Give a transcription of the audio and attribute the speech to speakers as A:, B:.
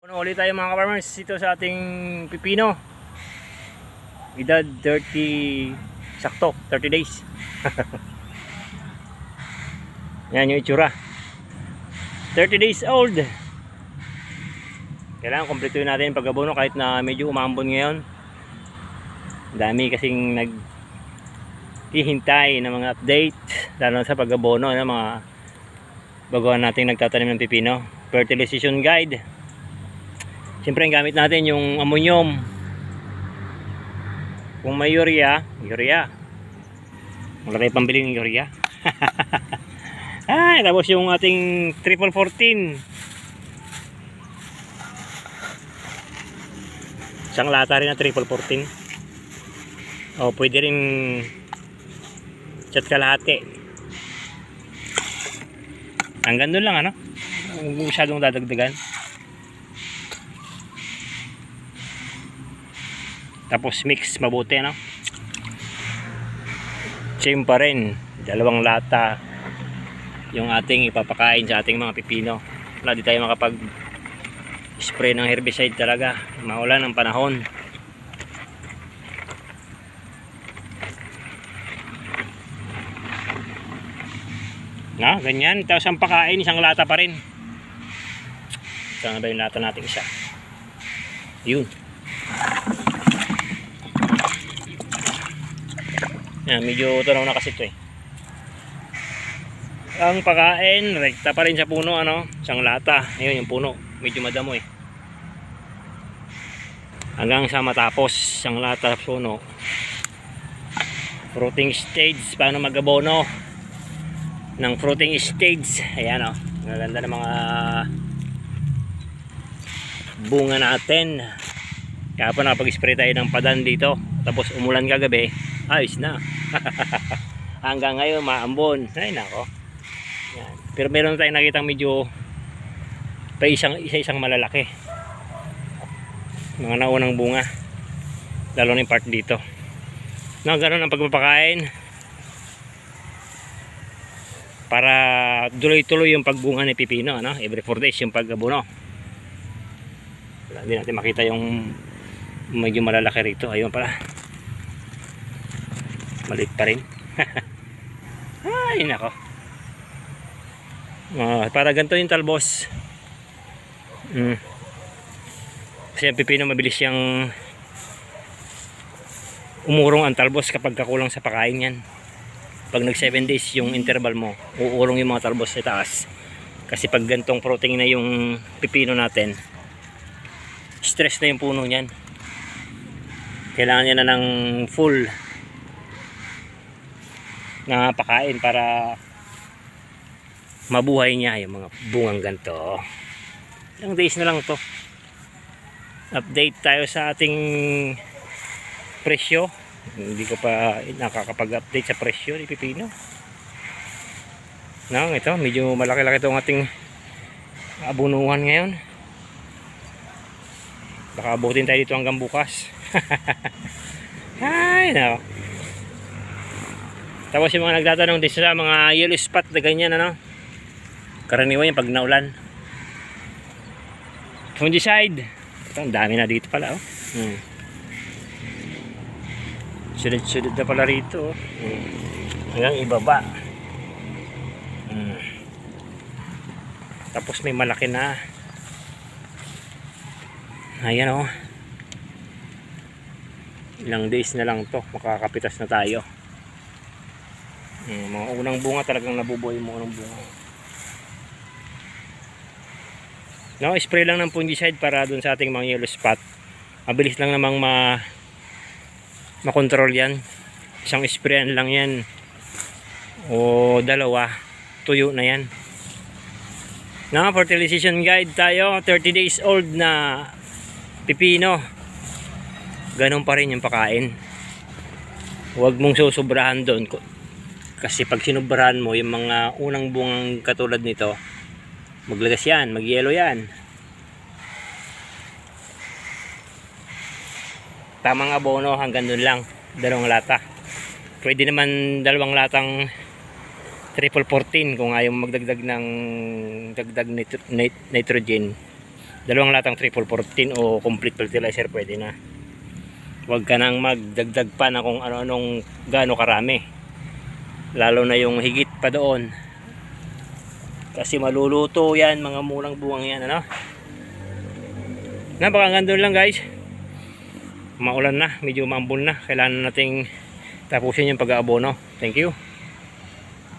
A: Puno ulit tayo mga ka-farmers dito sa ating pipino. Edad 30, sakto 30 days. Yan yung itsura, 30 days old. Kailangan kumpletuhin natin yung pag-abono kahit na medyo umambon ngayon. Dami kasing naghihintay ng mga update lalo sa pag-abono ng mga baguhan nating nagtatanim ng pipino. Fertilization guide. Siyempre ang gamit natin yung ammonium. Kung may urea. Wala kayo pambili ng urea. Ay, tapos yung ating triple 14. Isang lata rin na triple 14. O pwede rin chat kalahati. Hanggang doon lang ano. Huwag masyadong dadagdagan. Tapos mix mabuti no. Same pa rin, 2 lata yung ating ipapakain sa ating mga pipino. Wala di tayo makapag spray ng herbicide talaga, maulan ang panahon. Na, ganyan. Tapos ang pakain, 1 lata pa rin. Saan ba yung lata natin isa? Yun. Yan, medyo tunaw na kasi ito eh. Ang pakain, rekta pa rin sa puno ano, 1 lata. Ayun yung puno, medyo madamo eh. Hanggang sa matapos 1 lata sa puno. Fruiting stage, paano mag-abono ng fruiting stage. Ayan oh, maganda ng mga bunga natin. Kaya pa nakapag-spray tayo ng padan dito. Tapos umulan kagabi, ayos na. Hanggang ngayon maambon. Ay nako. Yan. Pero meron tayong nakitang medyo pa isang malalaki. Mga naunang bunga. Lalo na yung part dito. No, ganun ang pagpapakain. Para tuloy-tuloy yung pagbunga ni pipino, no? Every 4 days yung pag-abono. Hindi natin makita yung medyo malalaki rito. Ayun pala. Maliit pa rin. Ay nako. Para ganito yung talbos. Kasi ang pipino mabilis yung umurong ang talbos kapag kakulang sa pakain yan. Pag nag 7 days yung interval mo, uurong yung mga talbos sa taas. Kasi pag gantong protein na yung pipino natin, stress na yung puno niyan. Kailangan niya na ng full na pakain para mabuhay niya yung mga bungang ganito. Ilang days na lang to. Update tayo sa ating presyo. Hindi ko pa nakakapag-update sa presyo ni pipino. No, ito medyo malaki-laki itong ating abunuhan ngayon. Baka abutin tayo dito hanggang bukas. Ay no. Tapos yung mga nagtatanong din sa mga yellow spot na ganyan ano. Karaniwan yung pag naulan. Fungicide. Ito, ang dami na dito pala oh. Sunod-sunod na pala rito oh. Hanggang ibaba. Tapos may malaki na. Ayan oh. Ilang days na lang to, makakapitas na tayo. Mga unang bunga talagang nabubuhay mo unang bunga. No, spray lang ng fungicide para dun sa ating mga yellow spot. Mabilis lang namang makontrol yan. Isang sprayan lang yan. O 2, tuyo na yan. No, fertilization guide tayo. 30 days old na pipino. Ganun pa rin yung pakain. Huwag mong susobrahan doon. Kasi pag sinubrahan mo yung mga unang bungang katulad nito, maglagas yan, mag-yellow yan. Tamang abono hanggang doon lang, 2 lata. Pwede naman 2 latang triple 14 kung ayaw magdagdag ng dagdag nitrogen. Dalawang latang triple 14 o complete fertilizer pwede na. Huwag ka nang magdagdag pa na kung ano-anong gaano karami. Lalo na yung higit pa doon. Kasi maluluto yan, mga mulang buwang yan, ano? Napakaganda lang guys. Maulan na, medyo maambon na. Kailangan nating tapusin yung pag-aabono. Thank you.